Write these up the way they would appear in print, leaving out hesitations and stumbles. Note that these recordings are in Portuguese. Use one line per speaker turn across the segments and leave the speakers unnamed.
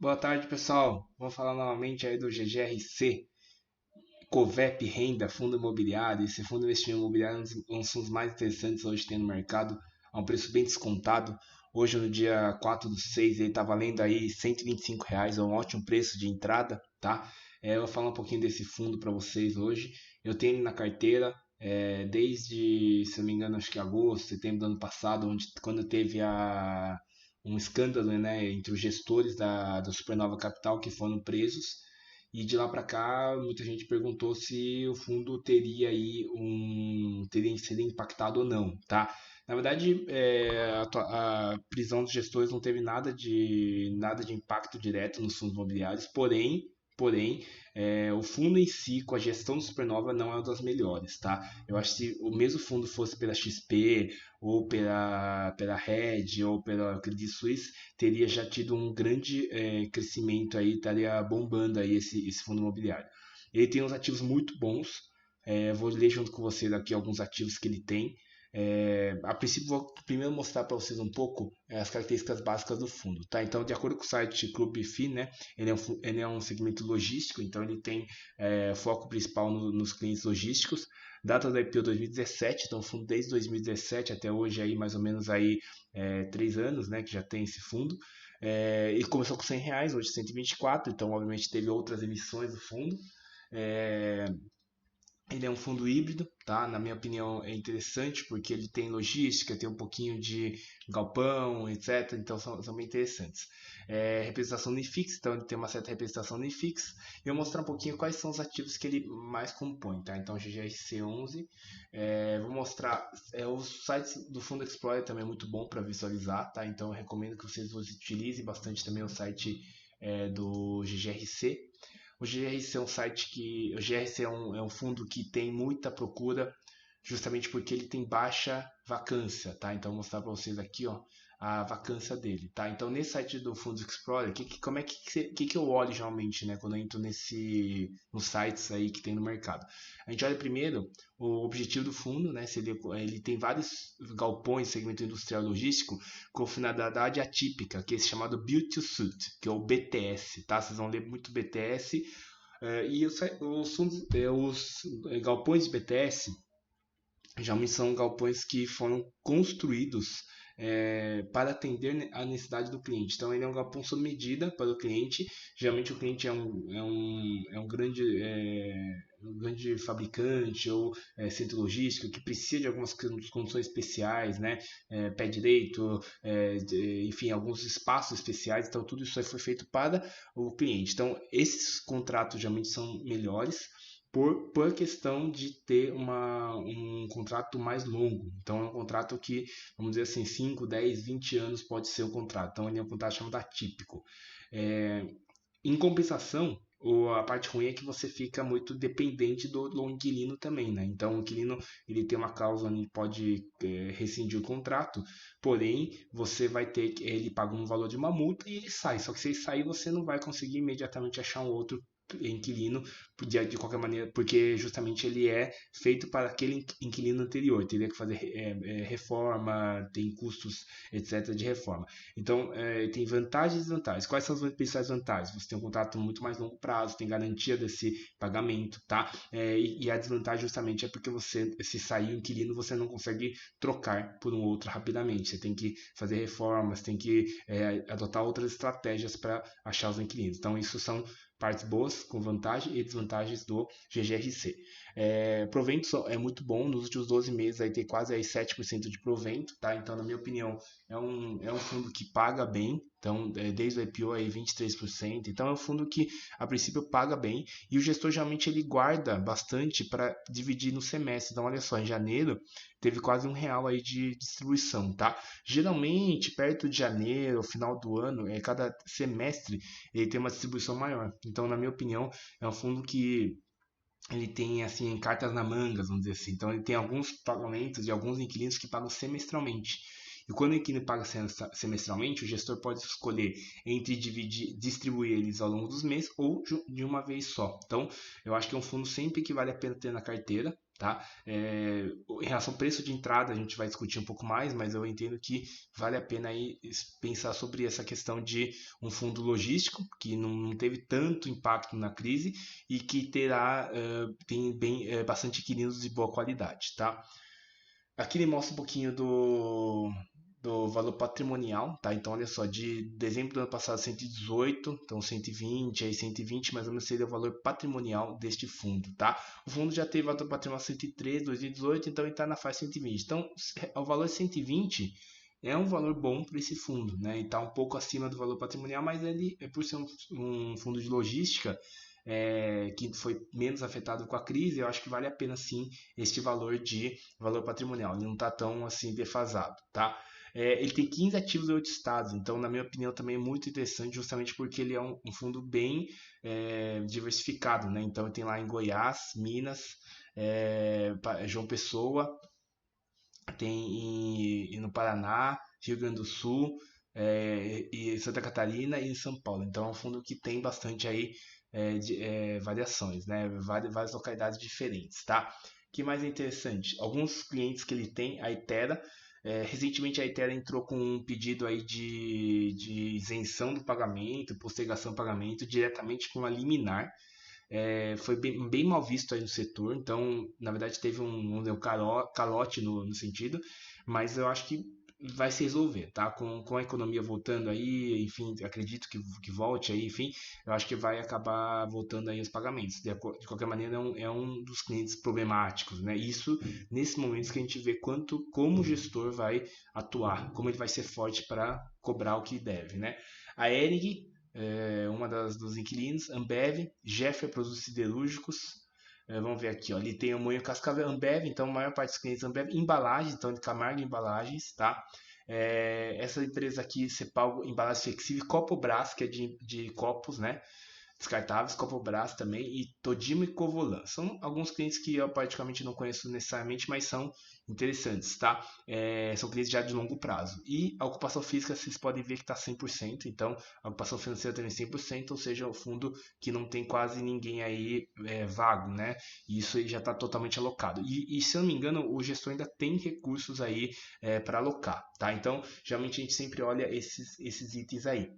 Boa tarde, pessoal. Vamos falar novamente aí do GGRC, Covep Renda, Fundo Imobiliário. Esse fundo de investimento imobiliário é um dos fundos mais interessantes hoje que tem no mercado, a um preço bem descontado. Hoje, no dia 4/6, ele está valendo aí R$ 125, é um ótimo preço de entrada, tá? Eu vou falar um pouquinho desse fundo para vocês hoje. Eu tenho ele na carteira desde, se não me engano, acho que agosto, setembro do ano passado, quando teve um escândalo, né, entre os gestores da Supernova Capital que foram presos. E de lá para cá, muita gente perguntou se o fundo teria aí teria sido impactado ou não, tá? Na verdade, a prisão dos gestores não teve nada de impacto direto nos fundos imobiliários, porém, o fundo em si, com a gestão do Supernova, não é uma das melhores, tá? Eu acho que se o mesmo fundo fosse pela XP, ou pela Red, ou pela Credit Suisse, teria já tido um grande crescimento aí, estaria bombando aí esse fundo imobiliário. Ele tem uns ativos muito bons, vou ler junto com vocês aqui alguns ativos que ele tem. A princípio, vou primeiro mostrar para vocês um pouco as características básicas do fundo. Tá? Então, de acordo com o site Clube FI, né, ele é um segmento logístico, então ele tem foco principal nos clientes logísticos. Data do IPO 2017, então o fundo desde 2017 até hoje, aí, mais ou menos aí, 3 anos, né, que já tem esse fundo. Ele começou com R$ 100, hoje 124, então obviamente teve outras emissões do fundo. É, ele é um fundo híbrido, tá? Na minha opinião é interessante porque ele tem logística, tem um pouquinho de galpão, etc. Então são bem interessantes. Representação no IFIX, então ele tem uma certa representação no IFIX. E eu vou mostrar um pouquinho quais são os ativos que ele mais compõe, tá? Então GGRC11. Vou mostrar os sites do Fundo Explorer também é muito bom para visualizar, tá? Então eu recomendo que vocês utilizem bastante também o site do GGRC. O GRC é um site que. O GRC é um fundo que tem muita procura, justamente porque ele tem baixa vacância, tá? Então, vou mostrar para vocês aqui, ó, a vacância dele, tá? Então, nesse site do Fundos Explorer, como é que eu olho geralmente, né, quando eu entro nos sites aí que tem no mercado? A gente olha primeiro o objetivo do fundo, né? Se ele tem vários galpões, segmento industrial e logístico, com finalidade atípica, que é esse chamado Build to Suit, que é o BTS, tá? Vocês vão ler muito BTS. E os galpões de BTS geralmente são galpões que foram construídos para atender a necessidade do cliente. Então, ele é um galpão sob medida para o cliente. Geralmente, o cliente é um grande fabricante ou centro logístico que precisa de algumas condições especiais, né? Pé direito, enfim, alguns espaços especiais. Então, tudo isso aí foi feito para o cliente. Então, esses contratos geralmente são melhores por questão de ter um contrato mais longo. Então, é um contrato que, vamos dizer assim, 5, 10, 20 anos pode ser o contrato. Então, ele é um contrato chamado atípico. É, Em compensação, a parte ruim é que você fica muito dependente do inquilino também, né? Então, o inquilino ele tem uma cláusula onde pode rescindir o contrato, porém, ele paga um valor de uma multa e ele sai. Só que se ele sair, você não vai conseguir imediatamente achar um outro inquilino de qualquer maneira, porque justamente ele é feito para aquele inquilino anterior, teria que fazer reforma, tem custos, etc. de reforma. Então, tem vantagens e desvantagens. Quais são as principais vantagens? Você tem um contrato muito mais longo prazo, tem garantia desse pagamento, tá? E a desvantagem justamente é porque você, se sair o inquilino, você não consegue trocar por um outro rapidamente. Você tem que fazer reformas, tem que adotar outras estratégias para achar os inquilinos. Então, isso são partes boas, com vantagem e desvantagens do GGRC. Provento é muito bom, nos últimos 12 meses aí tem quase aí 7% de provento, tá? Então, na minha opinião, é um fundo que paga bem, então desde o IPO aí 23%, então é um fundo que a princípio paga bem e o gestor geralmente ele guarda bastante para dividir no semestre. Então olha só, em janeiro teve quase R$ 1 aí de distribuição, tá? Geralmente perto de janeiro, final do ano, cada semestre ele tem uma distribuição maior. Então na minha opinião é um fundo que ele tem assim cartas na manga, vamos dizer assim. Então ele tem alguns pagamentos de alguns inquilinos que pagam semestralmente. E quando o inquilino paga semestralmente, o gestor pode escolher entre distribuir eles ao longo dos meses ou de uma vez só. Então, eu acho que é um fundo sempre que vale a pena ter na carteira. Tá? Em relação ao preço de entrada, a gente vai discutir um pouco mais, mas eu entendo que vale a pena aí pensar sobre essa questão de um fundo logístico que não teve tanto impacto na crise e que tem bastante inquilinos de boa qualidade. Tá? Aqui ele mostra um pouquinho do valor patrimonial, tá? Então, olha só, de dezembro do ano passado, 118, então 120, aí 120, mais ou menos seria o valor patrimonial deste fundo, tá? O fundo já teve valor patrimonial 103, 2018, então ele está na faixa 120. Então, o valor 120 é um valor bom para esse fundo, né? E está um pouco acima do valor patrimonial, mas ele, por ser um fundo de logística, que foi menos afetado com a crise, eu acho que vale a pena sim este valor patrimonial. Ele não está tão assim defasado, tá? Ele tem 15 ativos em 8 estados, então na minha opinião também é muito interessante, justamente porque ele é um fundo bem diversificado, né? Então ele tem lá em Goiás, Minas, João Pessoa, tem no Paraná, Rio Grande do Sul, e Santa Catarina e em São Paulo. Então é um fundo que tem bastante aí variações, né? Várias localidades diferentes, tá? O que mais é interessante? Alguns clientes que ele tem, a Itera, recentemente a Itera entrou com um pedido aí de isenção do pagamento, postergação do pagamento diretamente com a liminar. Foi bem mal visto aí no setor, então na verdade teve um calote no sentido, mas eu acho que vai se resolver, tá? Com a economia voltando aí, enfim, acredito que volte aí, enfim, eu acho que vai acabar voltando aí os pagamentos. De qualquer maneira, é um dos clientes problemáticos, né? Isso nesses momentos que a gente vê como o gestor vai atuar, como ele vai ser forte para cobrar o que deve, né? A Enig, uma dos inquilinos, Ambev, Jeffrey Produtos Siderúrgicos, vamos ver aqui, ó, ele tem o Moinho Cascavel, Ambev, então a maior parte dos clientes Ambev, embalagens, então de Camargo Embalagens, tá? Essa empresa aqui, Cepal Embalagens Flexíveis, Copobras, que é de copos, né? Descartáveis, Copobras também, e Todimo e Covolan. São alguns clientes que eu praticamente não conheço necessariamente, mas são interessantes, tá? São clientes já de longo prazo. E a ocupação física, vocês podem ver que está 100%, então a ocupação financeira também 100%, ou seja, o fundo que não tem quase ninguém aí vago, né? E isso aí já está totalmente alocado. E se eu não me engano, o gestor ainda tem recursos aí para alocar, tá? Então, geralmente a gente sempre olha esses itens aí.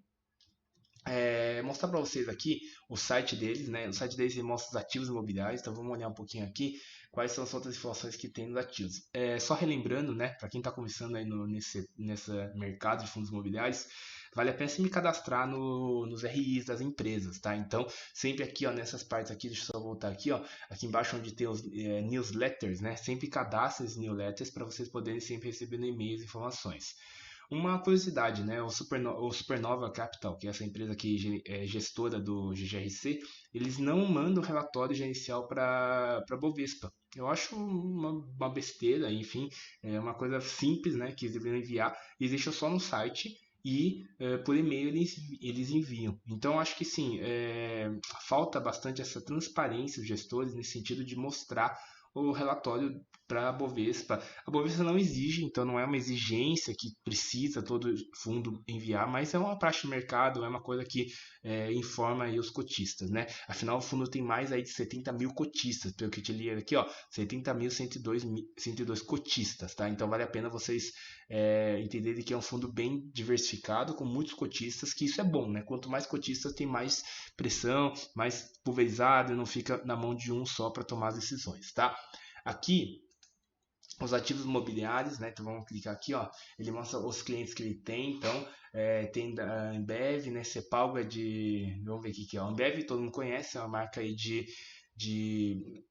Mostrar para vocês aqui o site deles, né? O site deles mostra os ativos imobiliários, então vamos olhar um pouquinho aqui quais são as outras informações que tem nos ativos. Só relembrando, né? Para quem está começando aí nesse mercado de fundos imobiliários, vale a pena se me cadastrar nos RIs das empresas, tá? Então, sempre aqui, ó, nessas partes aqui, deixa eu só voltar aqui, ó, aqui embaixo onde tem os newsletters, né? Sempre cadastre os newsletters para vocês poderem sempre receber no e-mail as informações. Uma curiosidade, né? O Supernova Capital, que é essa empresa que é gestora do GGRC, eles não mandam relatório gerencial para Bovespa. Eu acho uma besteira, enfim, é uma coisa simples, né? Que eles deveriam enviar. Eles deixam só no site e por e-mail eles enviam. Então acho que sim, falta bastante essa transparência dos gestores nesse sentido de mostrar o relatório para a Bovespa. A Bovespa não exige, então não é uma exigência que precisa todo fundo enviar, mas é uma praxe de mercado, é uma coisa que informa aí os cotistas, né? Afinal, o fundo tem mais aí de 70 mil cotistas, pelo que eu te li aqui, ó, 70.102 cotistas, tá? Então vale a pena vocês entenderem que é um fundo bem diversificado, com muitos cotistas, que isso é bom, né? Quanto mais cotistas, tem mais pressão, mais pulverizado, não fica na mão de um só para tomar as decisões, tá? Aqui, os ativos imobiliários, né? Então vamos clicar aqui, ó. Ele mostra os clientes que ele tem. Então, tem da Ambev, né? Cepal é vamos ver aqui que é. A Ambev todo mundo conhece, é uma marca aí de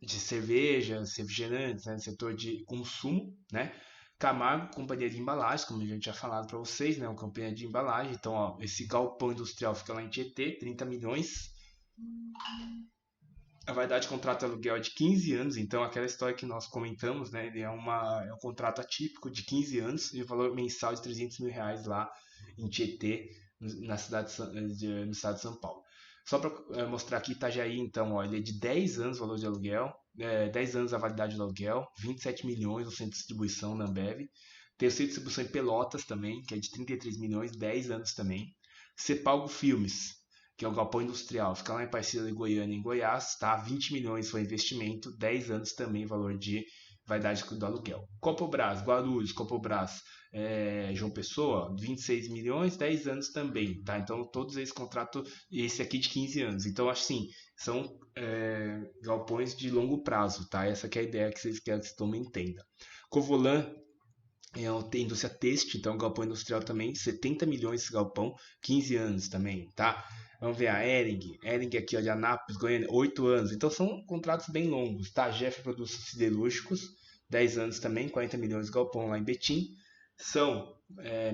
cervejas, refrigerantes, né? No setor de consumo, né? Camargo, companhia de embalagem, como a gente já falado para vocês, né? Uma companhia de embalagem. Então, ó, esse galpão industrial fica lá em Tietê, 30 milhões. A validade de contrato de aluguel é de 15 anos, então aquela história que nós comentamos, né? Ele é um contrato atípico de 15 anos e o valor mensal de 300 mil reais lá em Tietê, no estado de São Paulo. Só para mostrar aqui, Itajaí, então, ó, ele é de 10 anos o valor de aluguel, 10 anos a validade do aluguel, 27 milhões no centro de distribuição da Ambev. Tem o centro de distribuição em Pelotas também, que é de 33 milhões, 10 anos também. Cepalgo Filmes, que é o galpão industrial, fica lá em Aparecida de Goiânia, em Goiás, tá? 20 milhões foi investimento, 10 anos também valor de validade do aluguel. Copobras, Guarulhos, Copobras, João Pessoa, 26 milhões, 10 anos também, tá? Então todos eles contratam esse aqui de 15 anos. Então assim, são galpões de longo prazo, tá? Essa que é a ideia que vocês querem que todo mundo entenda. Covolan tem indústria têxtil, então galpão industrial também, 70 milhões esse galpão, 15 anos também, tá? Vamos ver a Ering aqui ó, de Anápolis, Goiânia, 8 anos. Então são contratos bem longos, tá? Jeff Produtos Siderúrgicos, 10 anos também, 40 milhões de galpão lá em Betim. São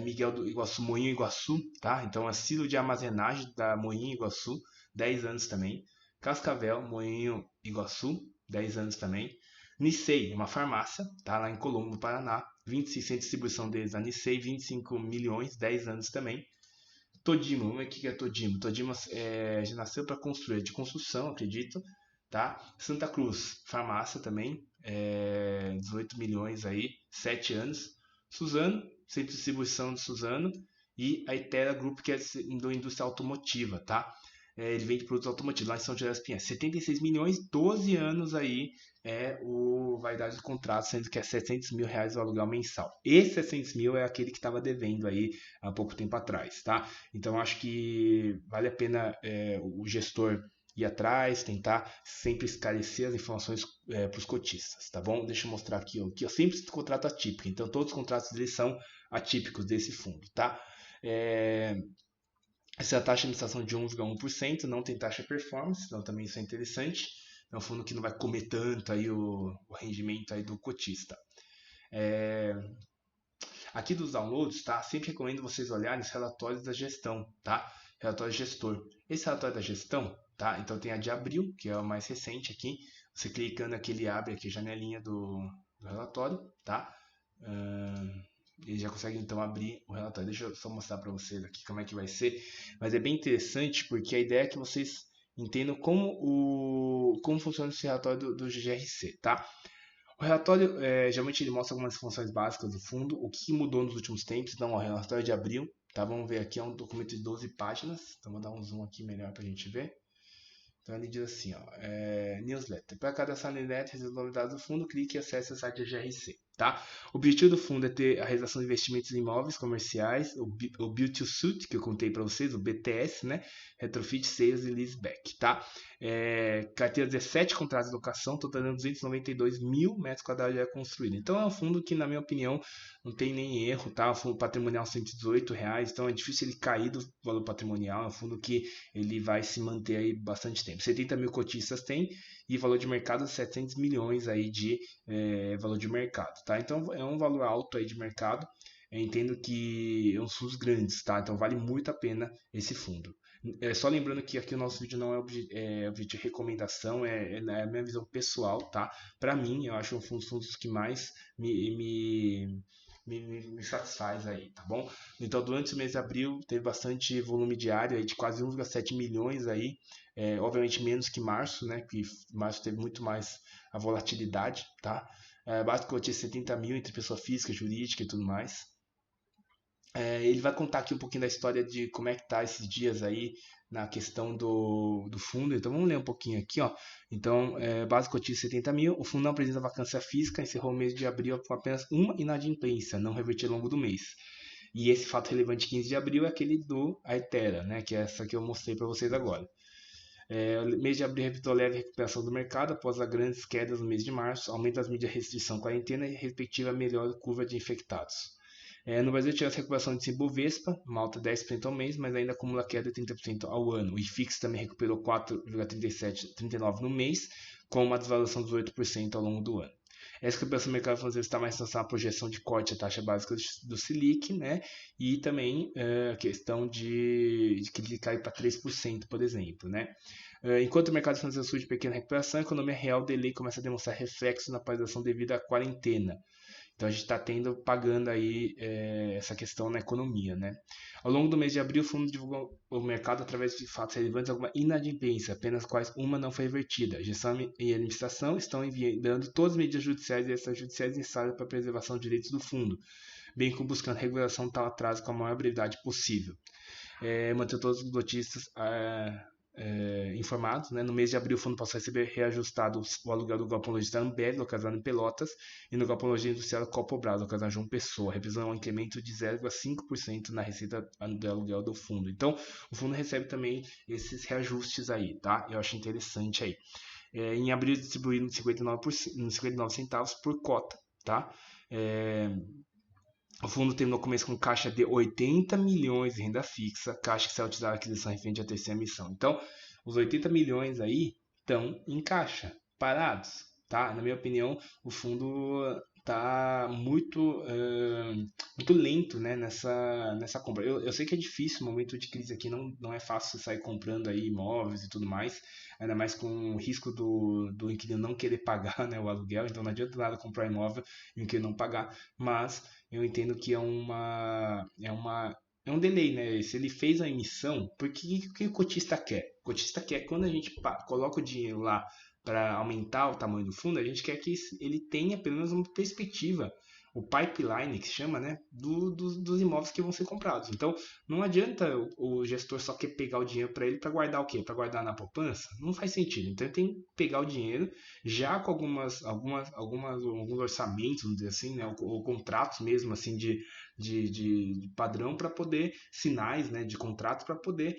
Miguel do Iguaçu, Moinho Iguaçu, tá? Então asilo de armazenagem da Moinho Iguaçu, 10 anos também. Cascavel, Moinho Iguaçu, 10 anos também. Nissei, uma farmácia, tá? Lá em Colombo, no Paraná, 26 centros de distribuição deles, a Nissei, 25 milhões, 10 anos também. Todimo, vamos ver o que é Todimo. Todimo já nasceu para construir, de construção, acredito, tá? Santa Cruz, farmácia também, 18 milhões aí, 7 anos. Suzano, centro de distribuição de Suzano. E a Itera Group, que é da indústria automotiva, tá? Ele vende produtos automotivos lá em São José das Pinhais. 76 milhões, 12 anos aí o validade do contrato, sendo que é 700 mil reais o aluguel mensal. Esse 700 mil é aquele que estava devendo aí há pouco tempo atrás, tá? Então acho que vale a pena o gestor ir atrás, tentar sempre esclarecer as informações para os cotistas, tá bom? Deixa eu mostrar aqui, ó. Aqui, ó, sempre contrato atípico, então todos os contratos deles são atípicos desse fundo, tá? Essa é a taxa de administração de 1,1%, não tem taxa performance, então também isso é interessante. É um fundo que não vai comer tanto aí o rendimento aí do cotista. Aqui dos downloads, tá? Sempre recomendo vocês olharem os relatórios da gestão, tá? Relatório gestor. Esse relatório da gestão, tá? Então tem a de abril, que é o mais recente aqui. Você clicando aqui, ele abre aqui a janelinha do relatório, tá? Ele já consegue então abrir o relatório. Deixa eu só mostrar para vocês aqui como é que vai ser. Mas é bem interessante porque a ideia é que vocês entendam como funciona esse relatório do GRC, tá? O relatório, geralmente ele mostra algumas funções básicas do fundo, o que mudou nos últimos tempos. Então, o relatório de abril, tá? Vamos ver aqui, é um documento de 12 páginas. Então, vou dar um zoom aqui melhor para a gente ver. Então, ele diz assim, ó, newsletter. Para cadastrar na newsletter, as novidades do fundo, clique e acesse o site da GRC. Tá? O objetivo do fundo é ter a realização de investimentos em imóveis comerciais, o Build to Suit, que eu contei para vocês, o BTS, né? Retrofit, Sales e Leaseback. Tá? Carteira 17 contratos de locação, totalizando 292 mil metros quadrados já construídos. Então é um fundo que, na minha opinião, não tem nem erro. Tá? O fundo patrimonial R$118, então é difícil ele cair do valor patrimonial. É um fundo que ele vai se manter aí bastante tempo. 70 mil cotistas tem e valor de mercado 700 milhões aí de valor de mercado, tá? Então é um valor alto aí de mercado. Eu entendo que é um fundos grandes, tá? Então vale muito a pena esse fundo. Só lembrando que aqui o nosso vídeo não é objeto de recomendação, é a minha visão pessoal, tá? Para mim, eu acho um dos fundos que mais me satisfaz aí, tá bom? Então, durante o mês de abril, teve bastante volume diário aí de quase 1,7 milhões aí, obviamente menos que março, né? Que março teve muito mais a volatilidade, tá? Básico cotia 70 mil entre pessoa física, jurídica e tudo mais. Ele vai contar aqui um pouquinho da história de como é que tá esses dias aí na questão do fundo. Então vamos ler um pouquinho aqui, ó. Então, base cotia 70 mil, o fundo não apresenta vacância física, encerrou o mês de abril com apenas uma inadimplência, não revertida ao longo do mês. E esse fato relevante 15 de abril é aquele do Aetera, né, que é essa que eu mostrei para vocês agora. O mês de abril representou leve recuperação do mercado após as grandes quedas no mês de março, aumento das medidas de restrição quarentena e respectiva melhor curva de infectados. No Brasil tivemos recuperação de Ibovespa, uma alta 10% ao mês, mas ainda acumula queda de 30% ao ano. O IFIX também recuperou 4,39% no mês, com uma desvalorização de 18% ao longo do ano. Essa recuperação do mercado financeiro está mais relacionada à projeção de corte da taxa básica do Selic, né? E também a questão de que ele cai para 3%, por exemplo, né? Enquanto o mercado financeiro surge pequena recuperação, a economia real dele começa a demonstrar reflexo na paralisação devido à quarentena. Então a gente está pagando aí essa questão na economia, né? Ao longo do mês de abril, o fundo divulgou o mercado através de fatos relevantes alguma inadimplência, apenas quais uma não foi revertida. A gestão e a administração estão enviando todas as medidas judiciais e extrajudiciais necessárias para a preservação de direitos do fundo, bem como buscando regulação tal atraso com a maior brevidade possível. Manter todos os lotistas informados, né? No mês de abril, o fundo passou a receber reajustado o aluguel do galpão logístico da Ambev, localizado em Pelotas, e no galpão logístico industrial Copobras, localizado em João Pessoa, representando um incremento de 0,5% na receita do aluguel do fundo. Então, o fundo recebe também esses reajustes aí, tá? Eu acho interessante aí. Em abril, distribuído 59 centavos por cota, tá? O fundo terminou o mês com caixa de 80 milhões de renda fixa, caixa que será utilizada na aquisição referente à terceira emissão. Então, os 80 milhões aí estão em caixa, parados, tá? Na minha opinião, o fundo tá muito lento, né, nessa compra. Eu sei que é difícil, o momento de crise aqui não é fácil você sair comprando aí imóveis e tudo mais, ainda mais com o risco do inquilino não querer pagar, né, o aluguel, então não adianta nada comprar imóvel e o inquilino não pagar, mas eu entendo que é um delay, né? Se ele fez a emissão, porque o que o cotista quer? O cotista quer quando a gente coloca o dinheiro lá para aumentar o tamanho do fundo, a gente quer que ele tenha pelo menos uma perspectiva, o pipeline que se chama, né, dos imóveis que vão ser comprados. Então, não adianta o gestor só quer pegar o dinheiro para ele para guardar o quê? Para guardar na poupança? Não faz sentido. Então, ele tem que pegar o dinheiro já com alguns orçamentos, vamos dizer assim, né, ou contratos mesmo assim de padrão para poder, sinais, né, de contratos para poder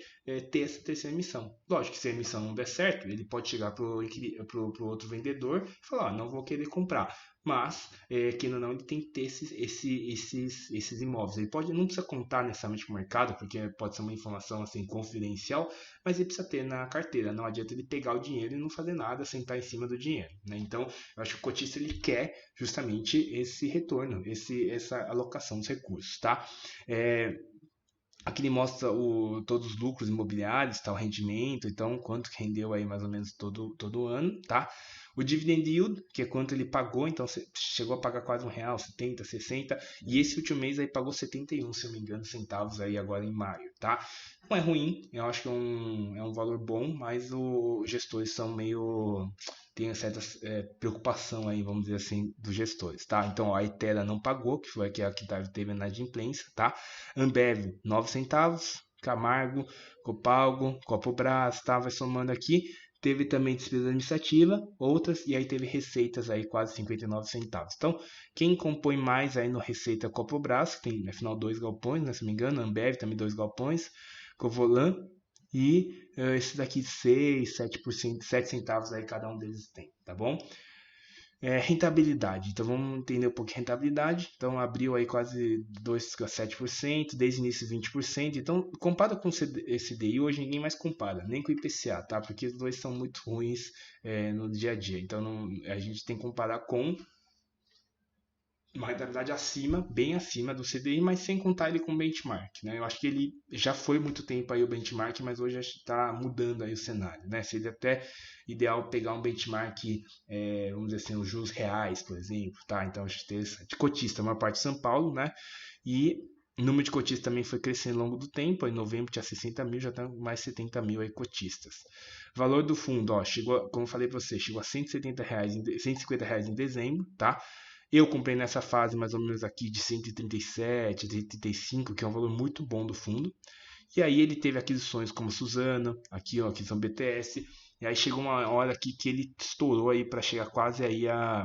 ter essa terceira emissão. Lógico que se a emissão não der certo, ele pode chegar para o outro vendedor e falar, não vou querer comprar. Mas, querendo ou não, ele tem que ter esses imóveis. Ele não precisa contar necessariamente com o mercado, porque pode ser uma informação assim confidencial, mas ele precisa ter na carteira. Não adianta ele pegar o dinheiro e não fazer nada, sentar em cima do dinheiro, né? Então, eu acho que o cotista ele quer justamente esse retorno, essa alocação dos recursos, tá? Aqui ele mostra todos os lucros imobiliários, tá, o rendimento, então quanto que rendeu aí mais ou menos todo ano, tá? O dividend yield, que é quanto ele pagou, então chegou a pagar quase R$1, 70, 60, e esse último mês aí pagou 71, se eu não me engano, centavos aí agora em maio, tá? Não é ruim, eu acho que é um valor bom, mas os gestores são meio... tem certa preocupação aí, vamos dizer assim, dos gestores, tá? Então, ó, a Itera não pagou, que foi a que teve a inadimplência, tá? Ambev, 9 centavos, Camargo, Copalgo, Copobras, tá? Vai somando aqui. Teve também despesa administrativa, outras, e aí teve receitas aí quase 59 centavos. Então, quem compõe mais aí no Receita Copobras, que tem, afinal, 2 galpões, né, se não me engano, Ambev também 2 galpões, Covolan, e esses daqui 6, 7%, 7 centavos aí cada um deles tem, tá bom? Rentabilidade, então vamos entender um pouco de rentabilidade. Então abriu aí quase 2,7%, desde o início 20%. Então compara com esse CDI, hoje ninguém mais compara, nem com o IPCA, tá? Porque os dois são muito ruins no dia a dia. Então a gente tem que comparar com uma rentabilidade bem acima do CDI, mas sem contar ele com o benchmark, né? Eu acho que ele já foi muito tempo aí o benchmark, mas hoje está mudando aí o cenário, né? Seria até ideal pegar um benchmark, vamos dizer assim, os juros reais, por exemplo, tá? Então acho interessante. Cotista, a maior parte de São Paulo, né? E o número de cotistas também foi crescendo ao longo do tempo. Em novembro tinha 60 mil, já está mais 70 mil aí cotistas. Valor do fundo, ó, chegou, como eu falei para você, chegou a R$150 em dezembro, tá? Eu comprei nessa fase mais ou menos aqui de 137, 135, que é um valor muito bom do fundo. E aí ele teve aquisições como Suzano, aqui ó, aquisição BTS. E aí chegou uma hora aqui que ele estourou aí para chegar quase aí a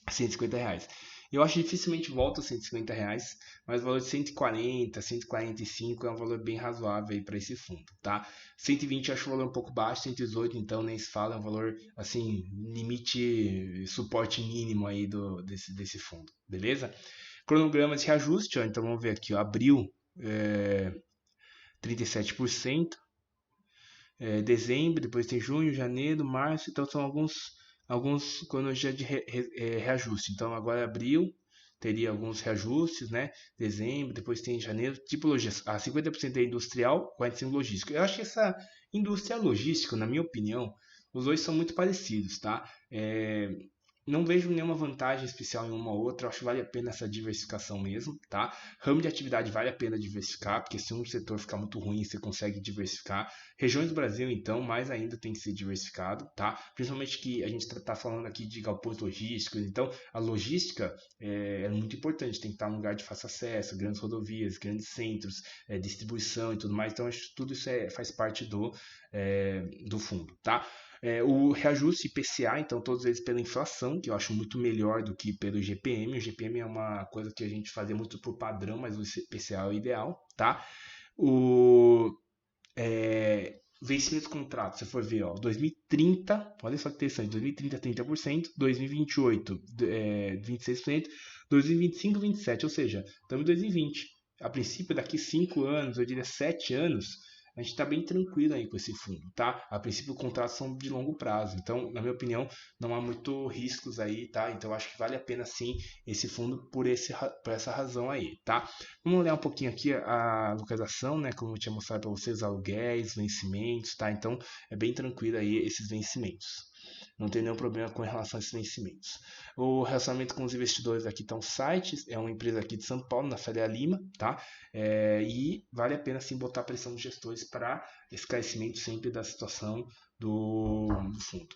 R$150. Eu acho que dificilmente volta a R$150, mas o valor de 140, 145 é um valor bem razoável aí para esse fundo, tá? 120 eu acho o valor um pouco baixo, 118 então nem se fala, é um valor assim, limite, suporte mínimo aí desse fundo, beleza? Cronograma de reajuste, ó, então vamos ver aqui, ó, abril 37%, dezembro, depois tem junho, janeiro, março, então são alguns cronologia de reajuste. Então agora abril teria alguns reajustes, né? Dezembro, depois tem janeiro, tipologia. 50% é industrial, 45% logístico. Eu acho que essa indústria logística, na minha opinião, os dois são muito parecidos, tá? não vejo nenhuma vantagem especial em uma ou outra, eu acho que vale a pena essa diversificação mesmo, tá? Ramo de atividade vale a pena diversificar, porque se um setor ficar muito ruim, você consegue diversificar. Regiões do Brasil, então, mais ainda tem que ser diversificado, tá? Principalmente que a gente tá falando aqui de galpões logísticos, então a logística é muito importante, tem que estar em um lugar de fácil acesso, grandes rodovias, grandes centros, distribuição e tudo mais, então acho que tudo isso faz parte do fundo, tá? O reajuste IPCA, então todos eles pela inflação, que eu acho muito melhor do que pelo IGPM. O IGPM é uma coisa que a gente fazia muito por padrão, mas o IPCA é o ideal, tá? O vencimento do contrato, se for ver, ó, 2030, olha só que interessante, 2030 30%, 2028 26%, 2025 27%, ou seja, estamos em 2020. A princípio, daqui 5 anos, eu diria 7 anos, a gente está bem tranquilo aí com esse fundo, tá? A princípio, os contratos são de longo prazo, então, na minha opinião, não há muito riscos aí, tá? Então, acho que vale a pena sim esse fundo por essa razão aí, tá? Vamos olhar um pouquinho aqui a localização, né? Como eu tinha mostrado para vocês, aluguéis, vencimentos, tá? Então, é bem tranquilo aí esses vencimentos. Não tem nenhum problema com relação a esses vencimentos. O relacionamento com os investidores aqui está um site, é uma empresa aqui de São Paulo, na Faria Lima, tá? E vale a pena sim botar pressão nos gestores para esclarecimento sempre da situação do fundo.